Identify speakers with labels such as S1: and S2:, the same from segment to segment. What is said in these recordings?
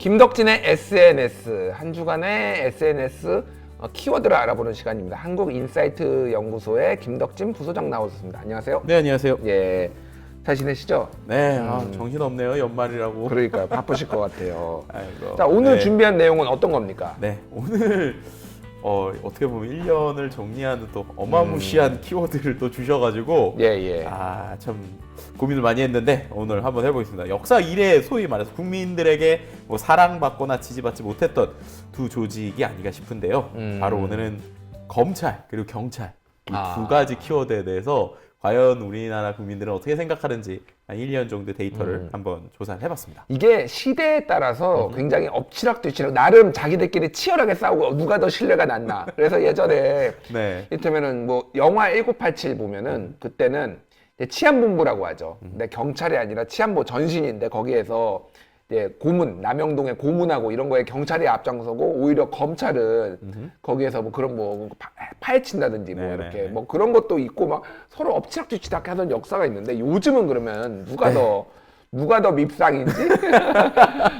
S1: 김덕진의 SNS, 한 주간의 SNS 키워드를 알아보는 시간입니다. 한국인사이트 연구소의 김덕진 부소장 나오셨습니다. 안녕하세요.
S2: 네, 안녕하세요.
S1: 예, 잘 지내시죠?
S2: 네, 정신없네요. 연말이라고.
S1: 그러니까요. 바쁘실 것 같아요.
S2: 아이고.
S1: 자, 오늘
S2: 네.
S1: 준비한 내용은 어떤 겁니까?
S2: 네, 오늘 어떻게 보면 1년을 정리하는 또 어마무시한 키워드를 또 주셔가지고
S1: 예.
S2: 참 고민을 많이 했는데 오늘 한번 해보겠습니다. 역사 이래 소위 말해서 국민들에게 뭐 사랑받거나 지지받지 못했던 두 조직이 아닌가 싶은데요. 바로 오늘은 검찰 그리고 경찰 이 두 가지 키워드에 대해서 과연 우리나라 국민들은 어떻게 생각하는지 한 1년 정도 데이터를 한번 조사를 해봤습니다.
S1: 이게 시대에 따라서 굉장히 엎치락뒤치락 나름 자기들끼리 치열하게 싸우고 누가 더 신뢰가 낫나. 그래서 예전에
S2: 네.
S1: 이를테면은 뭐 영화 1987 보면은 그때는 이제 치안본부라고 하죠. 근데 경찰이 아니라 치안부 전신인데 거기에서 이제 고문, 남영동의 고문하고 이런 거에 경찰이 앞장서고 오히려 검찰은 거기에서 뭐 그런 뭐 파헤친다든지 뭐
S2: 네네네.
S1: 이렇게 뭐 그런 것도 있고 막 서로 엎치락뒤치락 하던 역사가 있는데 요즘은 그러면 누가 더 밉상인지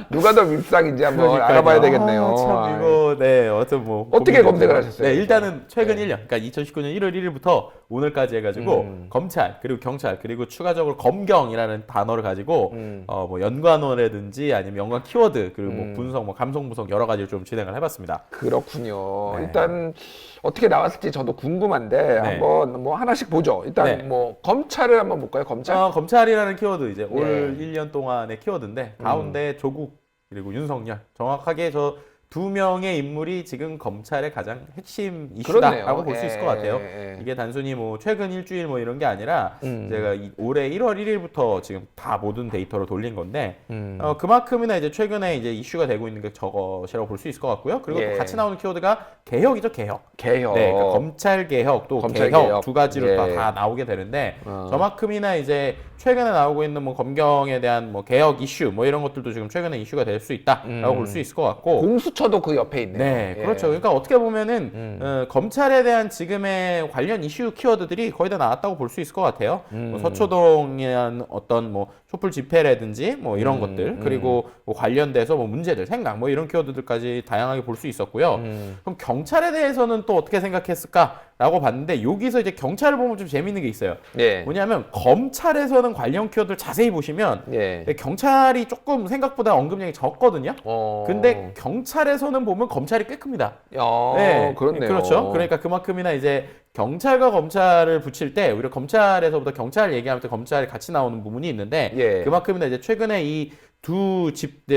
S1: 누가 더 밉상인지 한번
S2: 그러니까요.
S1: 알아봐야 되겠네요.
S2: 참 이거 어떤 뭐
S1: 어떻게 검색을 하셨어요?
S2: 네, 일단은 최근 1년, 그러니까 2019년 1월 1일부터 오늘까지 해가지고 검찰 그리고 경찰 그리고 추가적으로 검경이라는 단어를 가지고 뭐 연관어라든지 아니면 연관 키워드 그리고 뭐 분석, 뭐 감성 분석 여러 가지를 좀 진행을 해봤습니다.
S1: 그렇군요.
S2: 네.
S1: 일단 어떻게 나왔을지 저도 궁금한데 한번 뭐 하나씩 보죠. 일단
S2: 네.
S1: 뭐 검찰을 한번 볼까요? 검찰.
S2: 검찰이라는 키워드 이제
S1: 네.
S2: 올 1년 동안의 키워드인데 가운데 조국 그리고 윤석열 정확하게 저 두 명의 인물이 지금 검찰의 가장 핵심 이슈다라고 볼 수 있을 것 같아요. 이게 단순히 뭐 최근 일주일 뭐 이런 게 아니라 제가 올해 1월 1일부터 지금 다 모든 데이터로 돌린 건데 그만큼이나 이제 최근에 이제 이슈가 되고 있는 게 저것이라고 볼 수 있을 것 같고요. 그리고 또 같이 나오는 키워드가 개혁이죠, 개혁. 네, 그러니까 검찰 개혁 또
S1: 검찰
S2: 개혁
S1: 개혁.
S2: 두 가지로
S1: 예.
S2: 다 나오게 되는데 저만큼이나 이제 최근에 나오고 있는 뭐 검경에 대한 뭐 개혁 이슈 뭐 이런 것들도 지금 최근에 이슈가 될 수 있다라고 볼 수 있을 것 같고
S1: 공수처도 그 옆에 있네요.
S2: 네,
S1: 예.
S2: 그렇죠. 그러니까 어떻게 보면은 검찰에 대한 지금의 관련 이슈 키워드들이 거의 다 나왔다고 볼 수 있을 것 같아요. 뭐 서초동이란 어떤 뭐 촛불 집회라든지 뭐 이런 것들 그리고 뭐 관련돼서 뭐 문제들 생각 뭐 이런 키워드들까지 다양하게 볼 수 있었고요. 그럼 경찰에 대해서는 또 어떻게 생각했을까라고 봤는데 여기서 이제 경찰을 보면 좀 재밌는 게 있어요.
S1: 예.
S2: 뭐냐면 검찰에서는 관련 키워드를 자세히 보시면
S1: 예.
S2: 경찰이 조금 생각보다 언급량이 적거든요. 근데 경찰에서는 보면 검찰이 꽤 큽니다.
S1: 그렇네요.
S2: 그렇죠. 그러니까 그만큼이나 이제 경찰과 검찰을 붙일 때 우리가 검찰에서부터 경찰 얘기하면 또 검찰이 같이 나오는 부분이 있는데
S1: 예.
S2: 그만큼이나 이제 최근에 이 두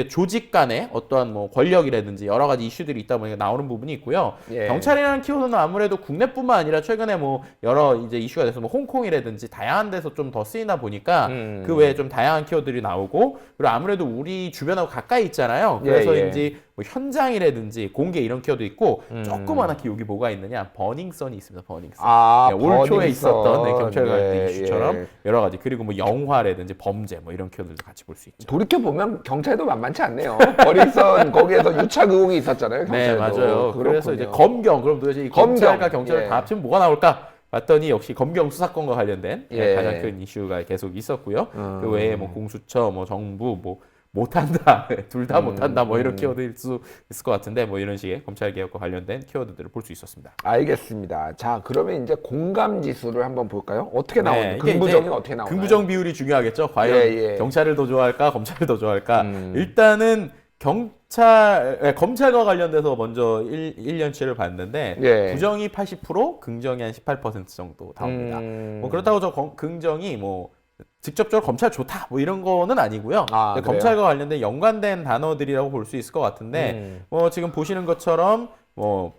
S2: 조직 간의 어떠한 뭐 권력이라든지 여러 가지 이슈들이 있다 보니까 나오는 부분이 있고요.
S1: 예.
S2: 경찰이라는 키워드는 아무래도 국내뿐만 아니라 최근에 뭐 여러 이제 이슈가 돼서 뭐 홍콩이라든지 다양한 데서 좀 더 쓰이다 보니까 그 외에 좀 다양한 키워드들이 나오고 그리고 아무래도 우리 주변하고 가까이 있잖아요. 그래서인지 뭐 현장이라든지 공개 이런 키워드 있고 조그만하게 여기 뭐가 있느냐 버닝썬이 있습니다. 버닝썬. 올 초에 있었던 경찰 관련 이슈처럼 여러 가지 그리고 뭐 영화라든지 범죄 뭐 이런 키워드도 같이 볼 수 있죠.
S1: 돌이켜 보면 경찰도 만만치 않네요. 버닝썬 거기에서 유착 의혹이 있었잖아요.
S2: 네,
S1: 경찰도.
S2: 맞아요.
S1: 그렇군요.
S2: 그래서 이제 검경 그럼 도대체 이 검찰과 경찰을 다 합치면 뭐가 나올까? 봤더니 역시 검경 수사권과 관련된 가장 큰 이슈가 계속 있었고요. 그 외에 뭐 공수처, 뭐 정부, 뭐 못한다, 둘 다 못한다, 뭐 이런 키워드일 수 있을 것 같은데 뭐 이런 식의 검찰 개혁과 관련된 키워드들을 볼 수 있었습니다.
S1: 알겠습니다. 자, 그러면 이제 공감 지수를 한번 볼까요? 어떻게
S2: 네,
S1: 나오나요?
S2: 이게
S1: 긍부정이
S2: 이제
S1: 어떻게 나오나요?
S2: 긍부정 비율이 중요하겠죠. 과연 경찰을 더 좋아할까, 검찰을 더 좋아할까? 일단은 검찰과 관련돼서 먼저 1년치를 봤는데 부정이 80%, 긍정이 한 18% 정도 나옵니다. 뭐 그렇다고 저 긍정이 뭐 직접적으로 검찰 좋다 뭐 이런 거는 아니고요. 검찰과 관련된 연관된 단어들이라고 볼 수 있을 것 같은데 뭐 지금 보시는 것처럼 뭐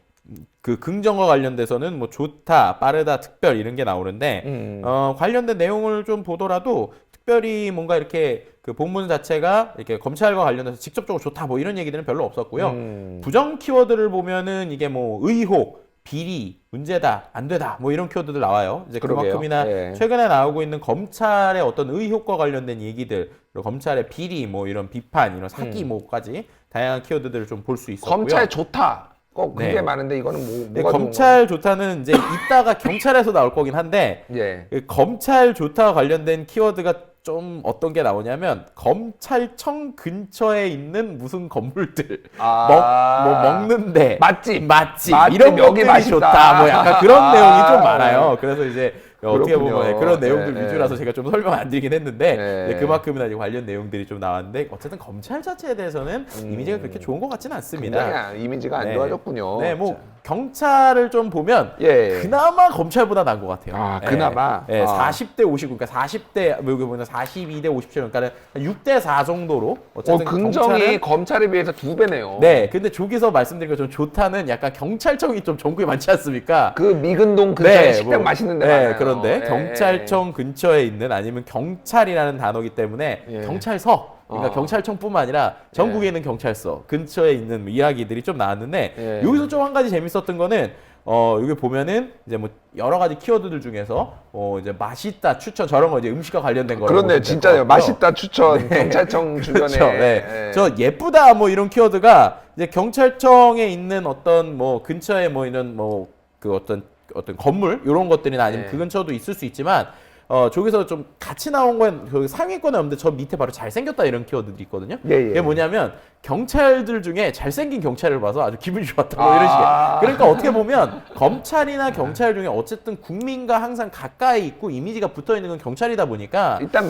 S2: 그 긍정과 관련돼서는 뭐 좋다, 빠르다, 특별 이런 게 나오는데 관련된 내용을 좀 보더라도 특별히 뭔가 이렇게 그 본문 자체가 이렇게 검찰과 관련해서 직접적으로 좋다 뭐 이런 얘기들은 별로 없었고요. 부정 키워드를 보면은 이게 뭐 의혹, 비리, 문제다, 안 되다 뭐 이런 키워드들 나와요. 이제 그만큼이나 최근에 나오고 있는 검찰의 어떤 의혹과 관련된 얘기들, 그리고 검찰의 비리, 뭐 이런 비판, 이런 사기 뭐까지 다양한 키워드들을 좀 볼 수 있었고요.
S1: 검찰 좋다. 꼭 그게 많은데 이거는 뭐가
S2: 검찰 좋다는 이제 이따가 경찰에서 나올 거긴 한데 검찰 좋다와 관련된 키워드가 좀 어떤 게 나오냐면 검찰청 근처에 있는 무슨 건물들 뭐 먹는데
S1: 맛집
S2: 이런
S1: 여기
S2: 것들이
S1: 맛있다.
S2: 좋다 뭐 약간 그런 내용이 좀 많아요. 그래서 이제 어떻게
S1: 그렇군요.
S2: 보면 그런 내용들
S1: 네,
S2: 위주라서 제가 좀 설명 안 드리긴 했는데
S1: 네.
S2: 이제 그만큼이나 이제 관련 내용들이 좀 나왔는데 어쨌든 검찰 자체에 대해서는 이미지가 그렇게 좋은 것 같지는 않습니다.
S1: 굉장히 이미지가 안
S2: 네.
S1: 좋아졌군요.
S2: 네, 뭐 경찰을 좀 보면
S1: 예.
S2: 그나마 검찰보다 나은 것 같아요.
S1: 아, 그나마?
S2: 예,
S1: 아.
S2: 40대 59, 그러니까 40대 뭐 여기 보면 42대 57, 그러니까 6대 4 정도로 어쨌든
S1: 긍정이 검찰에 비해서 2배네요.
S2: 네, 근데 저기서 말씀드린 것처럼 좋다는 약간 경찰청이 좀 전국에 많지 않습니까?
S1: 그 미근동 근처에
S2: 네,
S1: 식당
S2: 뭐,
S1: 맛있는 데
S2: 네,
S1: 많아요.
S2: 그런데
S1: 예.
S2: 경찰청 근처에 있는 아니면 경찰이라는 단어이기 때문에
S1: 예.
S2: 경찰서 그러니까 경찰청뿐만 아니라 전국에
S1: 예.
S2: 있는 경찰서 근처에 있는 이야기들이 좀 나왔는데
S1: 예.
S2: 여기서 좀 한 가지 재밌었던 거는 여기 보면은 이제 뭐 여러 가지 키워드들 중에서 이제 맛있다 추천 저런 거 이제 음식과 관련된 거
S1: 그렇네, 진짜요. 맛있다 추천 경찰청 주변에.
S2: 그렇죠. 네.
S1: 예.
S2: 저 예쁘다 뭐 이런 키워드가 이제 경찰청에 있는 어떤 뭐 근처에 뭐 이런 뭐 그 어떤 건물 이런 것들이나 아니면
S1: 네.
S2: 그 근처도 있을 수 있지만 저기서 좀 같이 나온 건 그 상위권에 없는데 저 밑에 바로 잘생겼다 이런 키워드들이 있거든요.
S1: 예, 예.
S2: 이게 뭐냐면 경찰들 중에 잘생긴 경찰을 봐서 아주 기분이 좋았다 뭐 이런 식의. 그러니까 어떻게 보면 검찰이나 경찰 중에 어쨌든 국민과 항상 가까이 있고 이미지가 붙어 있는 건 경찰이다 보니까
S1: 일단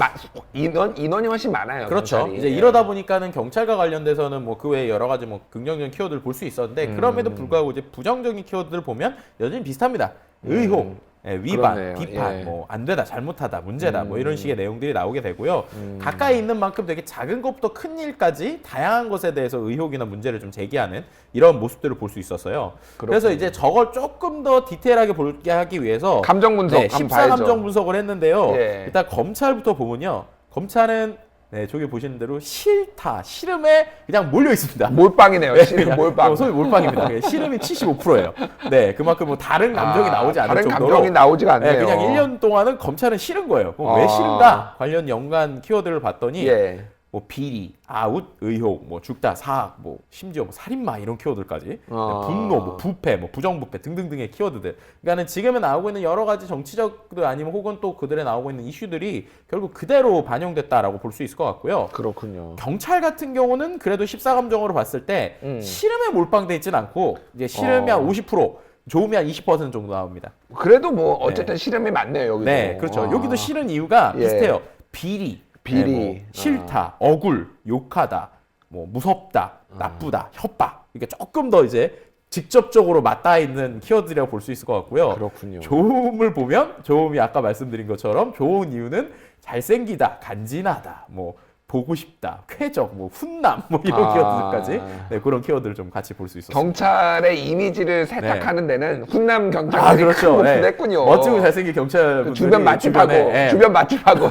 S1: 인원이 훨씬 많아요.
S2: 그렇죠.
S1: 경찰이.
S2: 이제
S1: 예.
S2: 이러다 보니까는 경찰과 관련돼서는 뭐 그 외에 여러 가지 뭐 긍정적인 키워드를 볼 수 있었는데 그럼에도 불구하고 이제 부정적인 키워드를 보면 여전히 비슷합니다. 의혹, 위반,
S1: 그러네요.
S2: 비판,
S1: 예.
S2: 뭐 안 되다, 잘못하다, 문제다, 뭐 이런 식의 내용들이 나오게 되고요. 가까이 있는 만큼 되게 작은 것부터 큰 일까지 다양한 것에 대해서 의혹이나 문제를 좀 제기하는 이런 모습들을 볼 수 있었어요. 그래서 이제 저걸 조금 더 디테일하게 보게 하기 위해서
S1: 감정 분석 한번
S2: 14
S1: 봐야죠.
S2: 감정 분석을 했는데요.
S1: 예.
S2: 일단 검찰부터 보면요. 검찰은 저기 보시는 대로 싫다, 싫음에 그냥 몰려 있습니다.
S1: 몰빵이네요. 몰빵.
S2: 소위 몰빵입니다. 싫음이 75%예요. 네, 그만큼 뭐 다른 감정이 나오지 않을
S1: 다른
S2: 정도로
S1: 감정이 나오지가 않네요.
S2: 그냥 1년 동안은 검찰은 싫은 거예요. 그럼 왜 싫은가? 관련 연관 키워드를 봤더니
S1: 예.
S2: 뭐 비리, 아웃, 의혹, 뭐 죽다, 사학, 뭐 심지어 뭐 살인마 이런 키워드까지, 분노, 뭐 부패, 뭐 부정부패 등등등의 키워드들. 그러니까는 지금에 나오고 있는 여러 가지 정치적 아니면 혹은 또 그들에 나오고 있는 이슈들이 결국 그대로 반영됐다라고 볼 수 있을 것 같고요.
S1: 그렇군요.
S2: 경찰 같은 경우는 그래도 14감정으로 봤을 때 싫음에 몰빵돼 있진 않고 이제 싫음이 한 50%, 좋음이 한 20% 정도 나옵니다.
S1: 그래도 뭐 어쨌든 실험이 많네요. 여기도.
S2: 네, 그렇죠. 여기도 싫은 이유가
S1: 예.
S2: 비슷해요. 비리, 뭐 싫다, 억울, 욕하다, 뭐 무섭다, 나쁘다, 협박. 그러니까 조금 더 이제 직접적으로 맞닿아 있는 키워드라고 볼 수 있을 것 같고요.
S1: 그렇군요.
S2: 좋음을 보면 좋음이 아까 말씀드린 것처럼 좋은 이유는 잘생기다, 간지나다, 뭐 보고 싶다, 쾌적, 뭐 훈남, 뭐 이런 키워드들까지 그런 키워드를 좀 같이 볼 수 있었어요.
S1: 경찰의 이미지를 세탁하는 데는 훈남 경찰이
S2: 그렇죠.
S1: 큰 몫을 했군요.
S2: 멋지고 잘생긴 경찰
S1: 주변 맛집하고 주변 맛집하고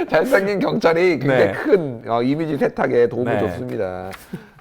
S1: 잘생긴 경찰이 굉장히 큰 이미지 세탁에 도움을 줬습니다.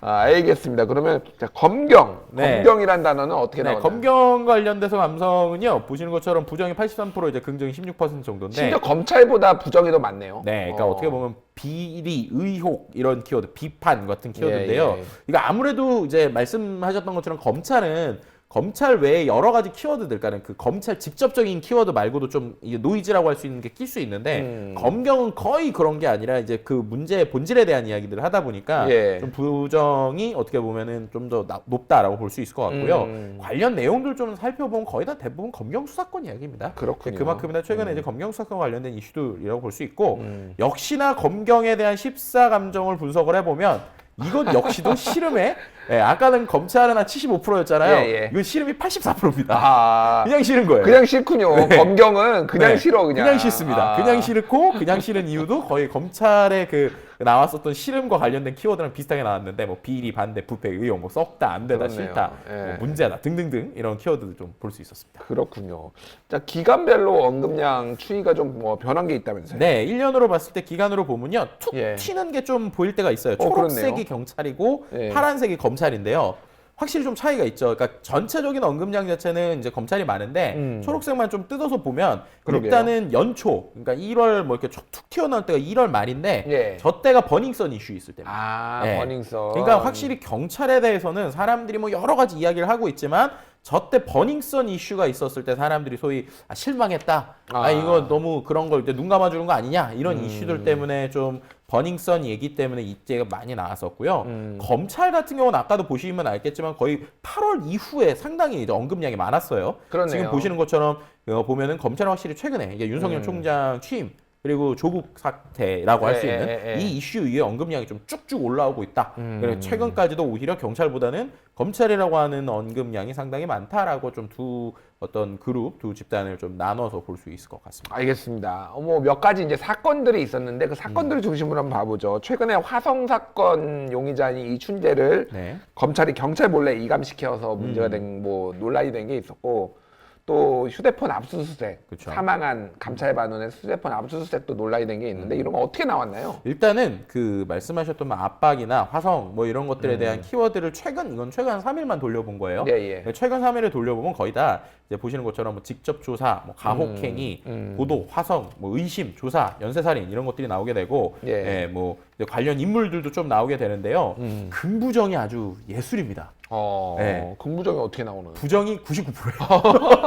S1: 알겠습니다. 그러면 자, 검경이란 단어는 어떻게 나오나요?
S2: 검경 관련돼서 감성은요 보시는 것처럼 부정이 83% 이제 긍정이 16% 정도인데
S1: 심지어 검찰보다 부정이 더 많네요.
S2: 네, 그러니까 어떻게 보면 비리, 의혹 이런 키워드, 비판 같은 키워드인데요. 이거 아무래도 이제 말씀하셨던 것처럼 검찰 외에 여러 가지 키워드들, 그러니까 그 검찰 직접적인 키워드 말고도 좀 이게 노이즈라고 할 수 있는 게 낄 수 있는데 검경은 거의 그런 게 아니라 이제 그 문제의 본질에 대한 이야기들을 하다 보니까 좀 부정이 어떻게 보면은 좀 더 높다라고 볼 수 있을 것 같고요. 관련 내용들 좀 살펴보면 거의 다 대부분 검경 수사권 이야기입니다.
S1: 그렇군요.
S2: 그만큼이나 최근에 이제 검경 수사권 관련된 이슈들이라고 볼 수 있고 역시나 검경에 대한 14감정을 분석을 해보면 이것 역시도 싫음에 아까는 검찰은 한 75%였잖아요. 이건 싫음이 84%입니다. 그냥 싫은 거예요.
S1: 그냥 싫군요. 검경은 그냥 싫어
S2: 그냥 싫습니다. 그냥 싫고 그냥 싫은 이유도 거의 검찰의 그 나왔었던 싫음과 관련된 키워드랑 비슷하게 나왔는데 뭐 비리, 반대, 부패, 의혹, 뭐 썩다, 안 되다,
S1: 그렇네요.
S2: 싫다, 뭐 문제다 등등등 이런 키워드들 좀 볼 수 있었습니다.
S1: 그렇군요. 자, 기간별로 언급량 추이가 좀 뭐 변한 게 있다면서요?
S2: 네, 1년으로 봤을 때 기간으로 보면요. 툭 튀는 게 좀 보일 때가 있어요. 초록색이 경찰이고 파란색이 검찰인데요. 확실히 좀 차이가 있죠. 그러니까 전체적인 언급량 자체는 이제 검찰이 많은데 초록색만 좀 뜯어서 보면 일단은 연초, 그러니까 1월 뭐 이렇게 툭 튀어나올 때가 1월 말인데 저 때가 버닝썬 이슈 있을 때입니다.
S1: 버닝썬.
S2: 그러니까 확실히 경찰에 대해서는 사람들이 뭐 여러 가지 이야기를 하고 있지만 저때 버닝썬 이슈가 있었을 때 사람들이 소위 실망했다. 이거 너무 그런 걸 이제 눈 감아주는 거 아니냐 이런 이슈들 때문에 좀 버닝썬 얘기 때문에 이제가 많이 나왔었고요. 검찰 같은 경우는 아까도 보시면 알겠지만 거의 8월 이후에 상당히 이제 언급량이 많았어요.
S1: 그러네요.
S2: 지금 보시는 것처럼 보면은 검찰은 확실히 최근에 이게 윤석열 총장 취임 그리고 조국 사태라고 할 수 있는 이 이슈 위에 언급량이 좀 쭉쭉 올라오고 있다. 그래서 최근까지도 오히려 경찰보다는 검찰이라고 하는 언급량이 상당히 많다라고 좀 두 어떤 그룹, 두 집단을 좀 나눠서 볼 수 있을 것 같습니다.
S1: 알겠습니다. 뭐 몇 가지 이제 사건들이 있었는데 그 사건들을 중심으로 한번 봐보죠. 최근에 화성 사건 용의자인 이춘재를
S2: 네.
S1: 검찰이 경찰 몰래 이감시켜서 문제가 된 뭐 논란이 된 게 있었고, 또 휴대폰 압수수색,
S2: 그쵸.
S1: 사망한 감찰반원의 휴대폰 압수수색도 논란이 된 게 있는데 이런 건 어떻게 나왔나요?
S2: 일단은 그 말씀하셨던 뭐 압박이나 화성 뭐 이런 것들에 대한 키워드를 이건 최근 한 3일만 돌려본 거예요.
S1: 예.
S2: 최근 3일을 돌려보면 거의 다 이제 보시는 것처럼 뭐 직접 조사, 뭐 가혹행위, 보도, 화성, 뭐 의심, 조사, 연쇄살인 이런 것들이 나오게 되고, 뭐 이제 관련 인물들도 좀 나오게 되는데요. 긍부정이 아주 예술입니다.
S1: 긍부정이 어떻게 나오는?
S2: 부정이 99%예요.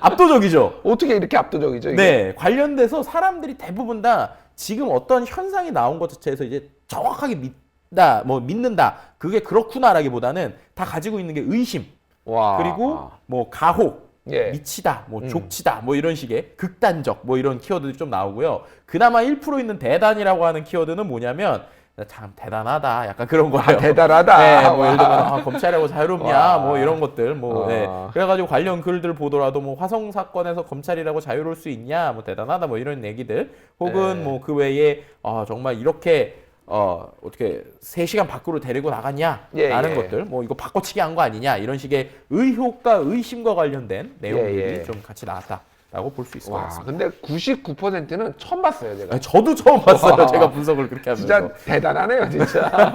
S2: 압도적이죠.
S1: 어떻게 이렇게 압도적이죠? 이게?
S2: 네, 관련돼서 사람들이 대부분 다 지금 어떤 현상이 나온 것 자체에서 이제 정확하게 믿는다. 그게 그렇구나라기보다는 다 가지고 있는 게 의심.
S1: 와.
S2: 그리고 뭐 가혹,
S1: 예.
S2: 미치다, 뭐 족치다, 뭐 이런 식의 극단적, 뭐 이런 키워드들이 좀 나오고요. 그나마 1% 있는 대단이라고 하는 키워드는 뭐냐면 참 대단하다, 약간 그런 거예요.
S1: 대단하다.
S2: 네, 뭐 예를 들면 검찰하고 자유롭냐,
S1: 와.
S2: 뭐 이런 것들, 뭐 그래가지고 관련 글들 보더라도 뭐 화성 사건에서 검찰이라고 자유로울 수 있냐, 뭐 대단하다, 뭐 이런 얘기들, 혹은 뭐 그 외에 정말 이렇게 어떻게 3시간 밖으로 데리고 나갔냐? 라는 것들, 뭐 이거 바꿔치기 한 거 아니냐? 이런 식의 의혹과 의심과 관련된 내용들이 좀 같이 나왔다라고 볼 수 있을 것 같습니다.
S1: 근데 99%는 처음 봤어요, 제가.
S2: 저도 처음 봤어요. 제가 분석을 그렇게 하면서.
S1: 진짜 대단하네요, 진짜.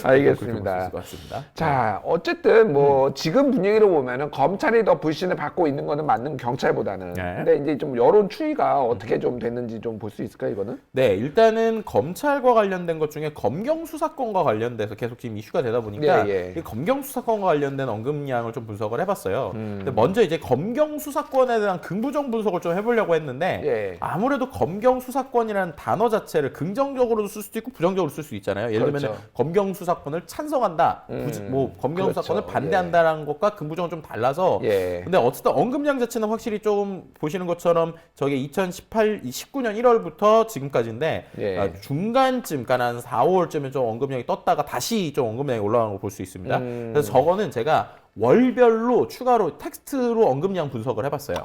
S1: 알겠습니다.
S2: 것 같습니다.
S1: 자, 어쨌든 뭐 지금 분위기로 보면은 검찰이 더 불신을 받고 있는 거는 맞는 경찰보다는. 근데 이제 좀 여론 추이가 어떻게 좀 됐는지 좀 볼 수 있을까요, 이거는?
S2: 네, 일단은 검찰과 관련된 것 중에 검경 수사권과 관련돼서 계속 지금 이슈가 되다 보니까 이 검경 수사권과 관련된 언급량을 좀 분석을 해봤어요. 근데 먼저 이제 검경 수사권에 대한 긍부정 분석을 좀 해보려고 했는데 아무래도 검경 수사권이라는 단어 자체를 긍정적으로도 쓸 수도 있고 부정적으로 쓸 수 있잖아요. 예를 들면 검경 수사권을 찬성한다, 뭐 검경 수사권을 반대한다라는 것과 긍부정은 좀 달라서. 근데 어쨌든 언급량 자체는 확실히 좀 보시는 것처럼 저게 19년 1월부터 지금까지인데 중간쯤, 그러니까 한 4, 5월쯤에 좀 언급량이 떴다가 다시 좀 언급량이 올라가는 걸 볼 수 있습니다. 그래서 저거는 제가 월별로 추가로 텍스트로 언급량 분석을 해봤어요.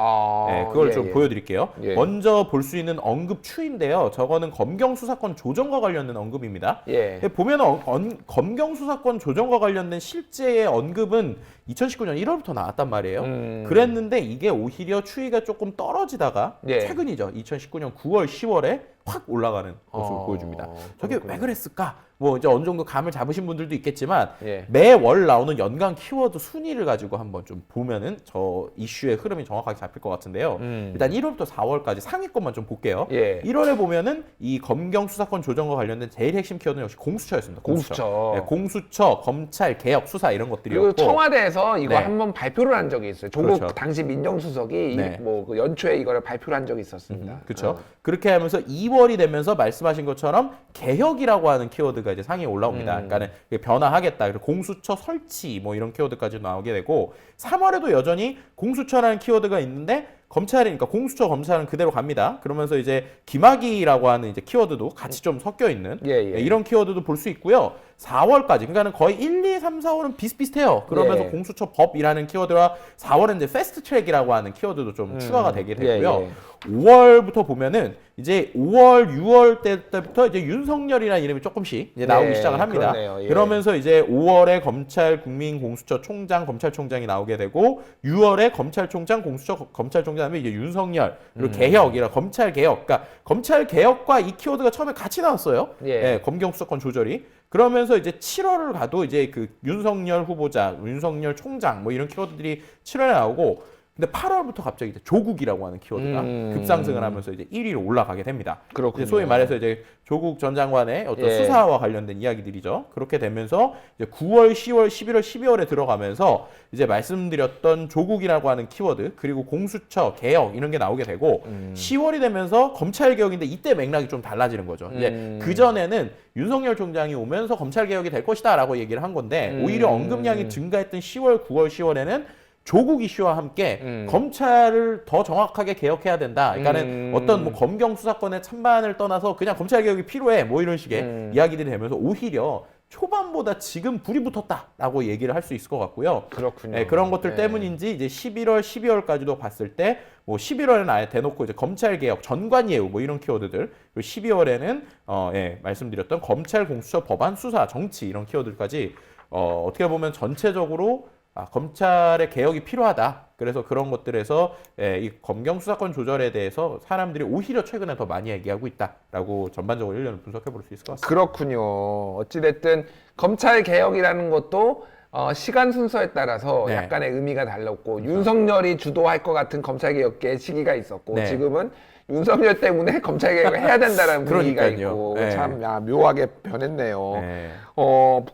S2: 그걸 좀 보여드릴게요. 먼저 볼 수 있는 언급 추인데요. 저거는 검경 수사권 조정과 관련된 언급입니다. 보면 검경 수사권 조정과 관련된 실제의 언급은 2019년 1월부터 나왔단 말이에요. 그랬는데 이게 오히려 추이가 조금 떨어지다가 최근이죠. 2019년 9월, 10월에 확 올라가는 모습을 보여줍니다. 저게 왜 그랬을까? 뭐 이제 어느 정도 감을 잡으신 분들도 있겠지만 매월 나오는 연간 키워드 순위를 가지고 한번 좀 보면은 저 이슈의 흐름이 정확하게 잡힐 것 같은데요. 일단 1월부터 4월까지 상위권만 좀 볼게요. 1월에 보면은 이 검경 수사권 조정과 관련된 제일 핵심 키워드는 역시 공수처였습니다. 공수처, 검찰, 개혁, 수사 이런 것들이었고,
S1: 그리고 청와대에서 이거 한번 발표를 한 적이 있어요. 조국 당시 민정수석이 뭐 그 연초에 이거를 발표를 한 적이 있었습니다.
S2: 그렇죠. 그렇게 하면서 2월이 되면서 말씀하신 것처럼 개혁이라고 하는 키워드가 이제 상위에 올라옵니다. 그러니까는 변화하겠다. 그리고 공수처 설치 뭐 이런 키워드까지 나오게 되고, 3월에도 여전히 공수처라는 키워드가 있는데 검찰이니까 공수처 검찰은 그대로 갑니다. 그러면서 이제 김학의라고 하는 이제 키워드도 같이 좀 섞여 있는 이런 키워드도 볼 수 있고요. 4월까지, 그러니까는 거의 1, 2, 3, 4월은 비슷비슷해요. 그러면서 공수처 법이라는 키워드와 4월은 이제 패스트 트랙이라고 하는 키워드도 좀 추가가 되게 되고요. 5월부터 보면은 이제 5월, 6월 때부터 이제 윤석열이라는 이름이 조금씩 이제 나오기 시작을 합니다. 그러면서 이제 5월에 검찰, 국민공수처 총장, 검찰총장이 나오게 되고, 6월에 검찰총장, 공수처 검찰총장 하면 이제 윤석열, 그리고 개혁이라 검찰 개혁, 그러니까 검찰 개혁과 이 키워드가 처음에 같이 나왔어요. 검경 수사권 조절이. 그러면서 이제 7월을 가도 이제 그 윤석열 후보자, 윤석열 총장 뭐 이런 키워드들이 7월에 나오고, 근데 8월부터 갑자기 이제 조국이라고 하는 키워드가 급상승을 하면서 이제 1위로 올라가게 됩니다.
S1: 그렇군요.
S2: 이제 소위 말해서 이제 조국 전 장관의 어떤 수사와 관련된 이야기들이죠. 그렇게 되면서 이제 9월, 10월, 11월, 12월에 들어가면서 이제 말씀드렸던 조국이라고 하는 키워드 그리고 공수처 개혁 이런 게 나오게 되고 10월이 되면서 검찰 개혁인데 이때 맥락이 좀 달라지는 거죠. 이제 그 전에는 윤석열 총장이 오면서 검찰 개혁이 될 것이다라고 얘기를 한 건데 오히려 언급량이 증가했던 10월, 9월, 10월에는 조국 이슈와 함께 검찰을 더 정확하게 개혁해야 된다. 그러니까는 어떤 뭐 검경 수사권의 찬반을 떠나서 그냥 검찰 개혁이 필요해. 뭐 이런 식의 이야기들이 되면서 오히려 초반보다 지금 불이 붙었다라고 얘기를 할 수 있을 것 같고요.
S1: 그렇군요.
S2: 네, 그런 것들 때문인지 이제 11월, 12월까지도 봤을 때 뭐 11월에는 아예 대놓고 이제 검찰 개혁, 전관 예우 뭐 이런 키워드들, 그리고 12월에는 말씀드렸던 검찰 공수처 법안 수사, 정치 이런 키워드까지 어떻게 보면 전체적으로 검찰의 개혁이 필요하다. 그래서 그런 것들에서 이 검경 수사권 조절에 대해서 사람들이 오히려 최근에 더 많이 얘기하고 있다라고 전반적으로 1년을 분석해 볼 수 있을 것 같습니다.
S1: 그렇군요. 어찌됐든 검찰 개혁이라는 것도 시간 순서에 따라서 약간의 의미가 달랐고 윤석열이 주도할 것 같은 검찰 개혁의 시기가 있었고 지금은 윤석열 때문에 검찰 개혁을 해야 된다는 분위기가 있고 참 묘하게 변했네요.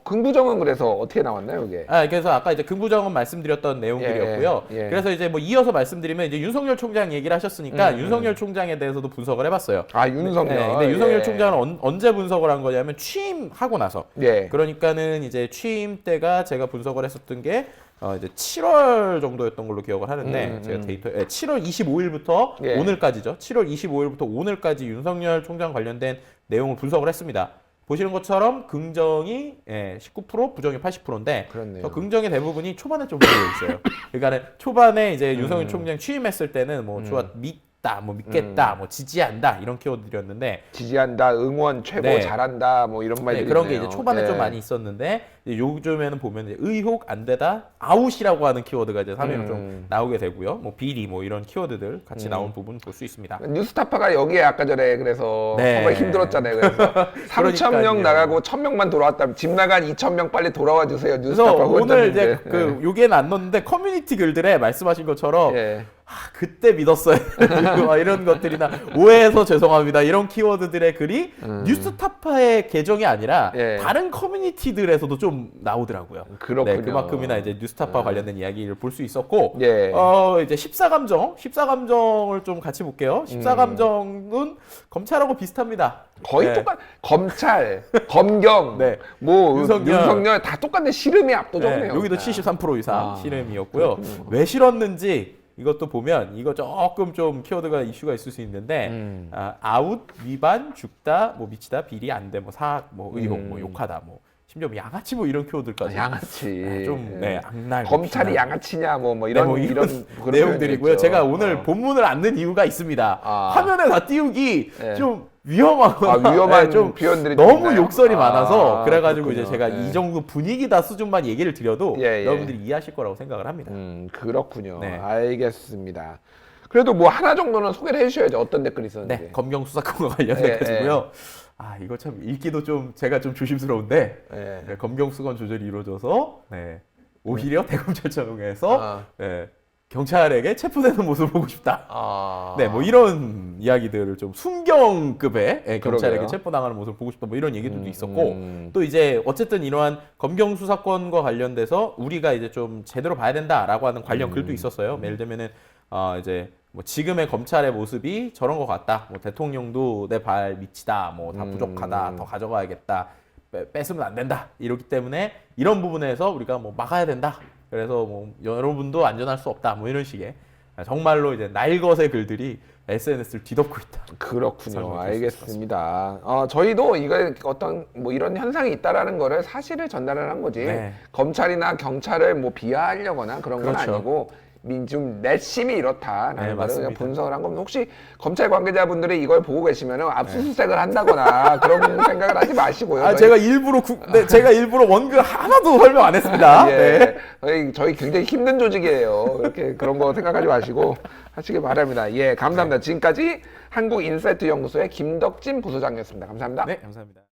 S1: 긍부정은 그래서 어떻게 나왔나요, 이게?
S2: 그래서 아까 이제 긍부정은 말씀드렸던 내용들이었고요. 그래서 이제 뭐 이어서 말씀드리면 이제 윤석열 총장 얘기를 하셨으니까 윤석열 총장에 대해서도 분석을 해봤어요.
S1: 윤석열.
S2: 근데 윤석열 총장은 언제 분석을 한 거냐면 취임하고 나서. 그러니까는 이제 취임 때가 제가 분석을 했었던 게 이제 7월 정도였던 걸로 기억을 하는데 제가 데이터 7월 25일부터 오늘까지죠. 7월 25일부터 오늘까지 윤석열 총장 관련된 내용을 분석을 했습니다. 보시는 것처럼 긍정이 19%, 부정이 80%인데 긍정의 대부분이 초반에 좀 몰려 있어요. 그러니까 초반에 이제 윤석열 총장 취임했을 때는 뭐 믿다, 뭐 믿겠다, 뭐 지지한다 이런 키워드들이었는데
S1: 지지한다, 응원, 최고, 잘한다, 뭐 이런 말들이
S2: 그런 게 이제 초반에 좀 많이 있었는데 이제 요즘에는 보면 이제 의혹 안 되다, 아웃이라고 하는 키워드가 이제 3회로 좀 나오게 되고요. 뭐 비리, 뭐 이런 키워드들 같이 나온 부분 볼 수 있습니다.
S1: 뉴스타파가 여기에 아까 전에 그래서 정말 힘들었잖아요. 그래서 3,000명 나가고 1,000명만 돌아왔다면 집 나간 2,000명 빨리 돌아와 주세요. 뉴스타파
S2: 오늘 이제 여기에는 안 넣었는데 커뮤니티 글들에 말씀하신 것처럼. 그때 믿었어요. 이런 것들이나 오해해서 죄송합니다. 이런 키워드들의 글이 뉴스타파의 계정이 아니라 다른 커뮤니티들에서도 좀 나오더라고요.
S1: 그렇군요.
S2: 그만큼이나 이제 뉴스타파 관련된 이야기를 볼 수 있었고 이제 14감정을 좀 같이 볼게요. 14감정은 검찰하고 비슷합니다.
S1: 거의 검찰, 검경, 뭐 윤석열 다 똑같네. 싫음이 압도적이네요.
S2: 여기도 73% 이상 싫음이었고요. 왜 싫었는지 이것도 보면 이거 조금 좀 키워드가 이슈가 있을 수 있는데 아웃, 위반, 죽다, 뭐 미치다, 비리 안 돼, 뭐 사악, 뭐 의혹, 뭐 욕하다, 뭐 심지어 뭐 양아치 뭐 이런 키워드까지
S1: 양아치
S2: 좀 악랄
S1: 검찰이 양아치냐 뭐 이런
S2: 내용들이고요. 제가 오늘 본문을 안 넣은 이유가 있습니다. 화면에 다 띄우기 좀 위험하거나
S1: 위험한 좀 표현들이
S2: 너무
S1: 있나요?
S2: 욕설이 많아서 그래가지고
S1: 그렇군요.
S2: 이제 제가 이 정도 분위기다 수준만 얘기를 드려도 여러분들이 이해하실 거라고 생각을 합니다.
S1: 그렇군요. 알겠습니다. 그래도 뭐 하나 정도는 소개를 해주셔야죠. 어떤 댓글이 있었는지.
S2: 검경 수사권과 관련돼가지고요. 이거 참 읽기도 좀 제가 좀 조심스러운데 검경 수사권 조절이 이루어져서 오히려 대검찰청에서 경찰에게 체포되는 모습을 보고 싶다. 뭐 이런 이야기들을 좀 순경급의 경찰에게 체포당하는 모습을 보고 싶다. 뭐 이런 얘기들도 있었고 또 이제 어쨌든 이러한 검경 수사권과 관련돼서 우리가 이제 좀 제대로 봐야 된다라고 하는 관련 글도 있었어요. 예를 들면은 이제 뭐 지금의 검찰의 모습이 저런 것 같다. 뭐 대통령도 내 발 밑이다. 뭐 다 부족하다. 더 가져가야겠다. 뺏으면 안 된다. 이렇기 때문에 이런 부분에서 우리가 뭐 막아야 된다. 그래서 뭐 여러분도 안전할 수 없다. 뭐 이런 식의 정말로 이제 날것의 글들이 SNS를 뒤덮고 있다.
S1: 그렇군요. 알겠습니다. 저희도 이거 어떤 뭐 이런 현상이 있다라는 거를 사실을 전달을 한 거지. 검찰이나 경찰을 뭐 비하하려거나 그런 건 아니고 좀 내심이 이렇다라는 거를 그냥 분석을 한 겁니다. 혹시 검찰 관계자분들이 이걸 보고 계시면 압수수색을 한다거나 그런 생각을 하지 마시고요.
S2: 제가 일부러 원글 하나도 설명 안 했습니다.
S1: 저희 굉장히 힘든 조직이에요. 그렇게 그런 거 생각하지 마시고 하시길 바랍니다. 감사합니다. 지금까지 한국인사이트 연구소의 김덕진 부소장이었습니다. 감사합니다.
S2: 감사합니다.